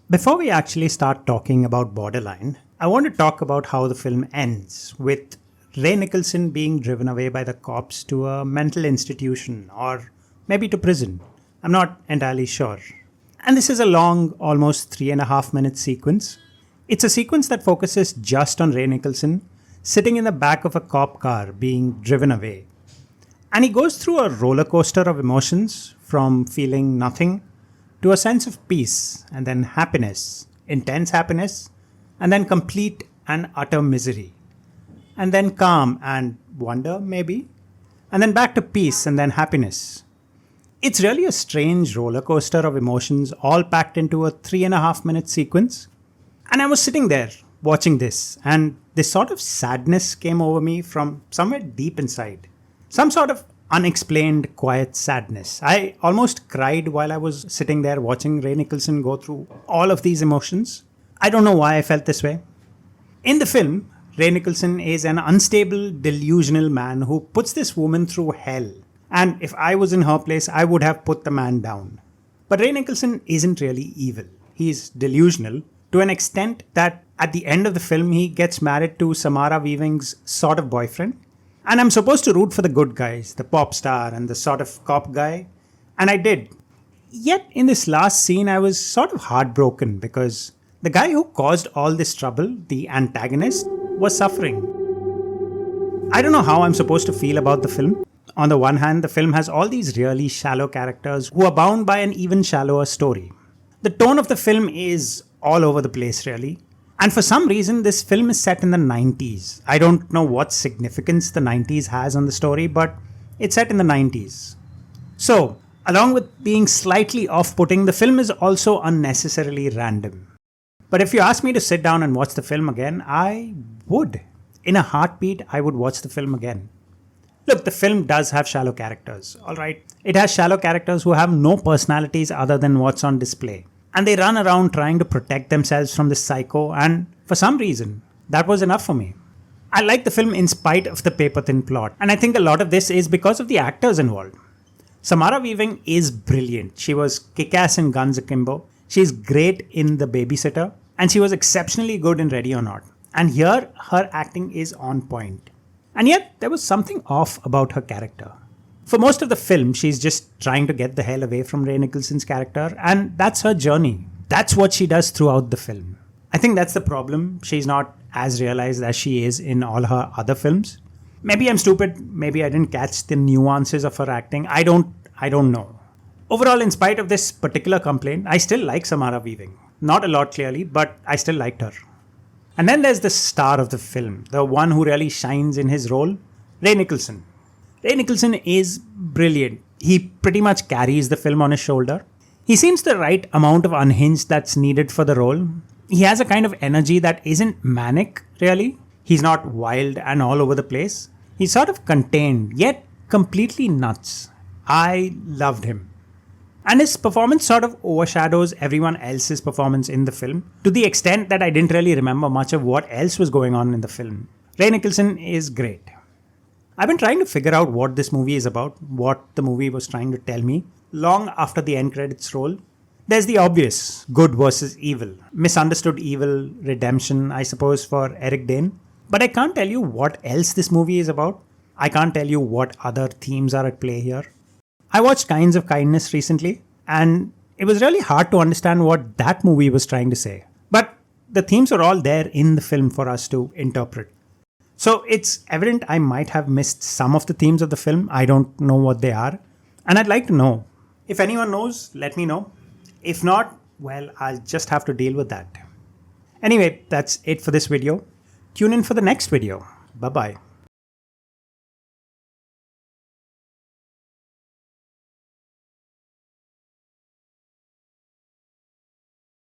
Before we actually start talking about Borderline, I want to talk about how the film ends, with Ray Nicholson being driven away by the cops to a mental institution or maybe to prison. I'm not entirely sure. And this is a long, almost 3.5 minute sequence. It's a sequence that focuses just on Ray Nicholson sitting in the back of a cop car being driven away. And he goes through a roller coaster of emotions from feeling nothing to a sense of peace and then happiness, intense happiness, and then complete and utter misery. And then calm and wonder, maybe, and then back to peace and then happiness. It's really a strange roller coaster of emotions all packed into a 3.5 minute sequence. And I was sitting there watching this, and this sort of sadness came over me from somewhere deep inside. Some sort of unexplained, quiet sadness. I almost cried while I was sitting there watching Ray Nicholson go through all of these emotions. I don't know why I felt this way. In the film, Ray Nicholson is an unstable, delusional man who puts this woman through hell. And if I was in her place, I would have put the man down. But Ray Nicholson isn't really evil. He's delusional to an extent that at the end of the film, he gets married to Samara Weaving's sort of boyfriend. And I'm supposed to root for the good guys, the pop star and the sort of cop guy. And I did. Yet in this last scene, I was sort of heartbroken because the guy who caused all this trouble, the antagonist, was suffering. I don't know how I'm supposed to feel about the film. On the one hand, the film has all these really shallow characters who are bound by an even shallower story. The tone of the film is all over the place, really. And for some reason, this film is set in the 90s. I don't know what significance the 90s has on the story, but it's set in the 90s. So, along with being slightly off-putting, the film is also unnecessarily random. But if you ask me to sit down and watch the film again, I would. In a heartbeat, I would watch the film again. Look, the film does have shallow characters, alright? It has shallow characters who have no personalities other than what's on display. And they run around trying to protect themselves from this psycho, and for some reason, that was enough for me. I like the film in spite of the paper-thin plot, and I think a lot of this is because of the actors involved. Samara Weaving is brilliant. She was kick-ass in Guns Akimbo. She's great in The Babysitter, and she was exceptionally good in Ready or Not. And here, her acting is on point. And yet, there was something off about her character. For most of the film, she's just trying to get the hell away from Ray Nicholson's character, and that's her journey. That's what she does throughout the film. I think that's the problem. She's not as realized as she is in all her other films. Maybe I'm stupid. Maybe I didn't catch the nuances of her acting. I don't know. Overall, in spite of this particular complaint, I still like Samara Weaving. Not a lot, clearly, but I still liked her. And then there's the star of the film, the one who really shines in his role, Ray Nicholson. Ray Nicholson is brilliant. He pretty much carries the film on his shoulder. He seems the right amount of unhinged that's needed for the role. He has a kind of energy that isn't manic, really. He's not wild and all over the place. He's sort of contained, yet completely nuts. I loved him. And his performance sort of overshadows everyone else's performance in the film, to the extent that I didn't really remember much of what else was going on in the film. Ray Nicholson is great. I've been trying to figure out what this movie is about, what the movie was trying to tell me, long after the end credits roll. There's the obvious, good versus evil, misunderstood evil, redemption, I suppose, for Eric Dane. But I can't tell you what else this movie is about. I can't tell you what other themes are at play here. I watched Kinds of Kindness recently, and it was really hard to understand what that movie was trying to say. But the themes are all there in the film for us to interpret. So it's evident I might have missed some of the themes of the film. I don't know what they are, and I'd like to know. If anyone knows, let me know. If not, well, I'll just have to deal with that. Anyway, that's it for this video. Tune in for the next video. Bye-bye.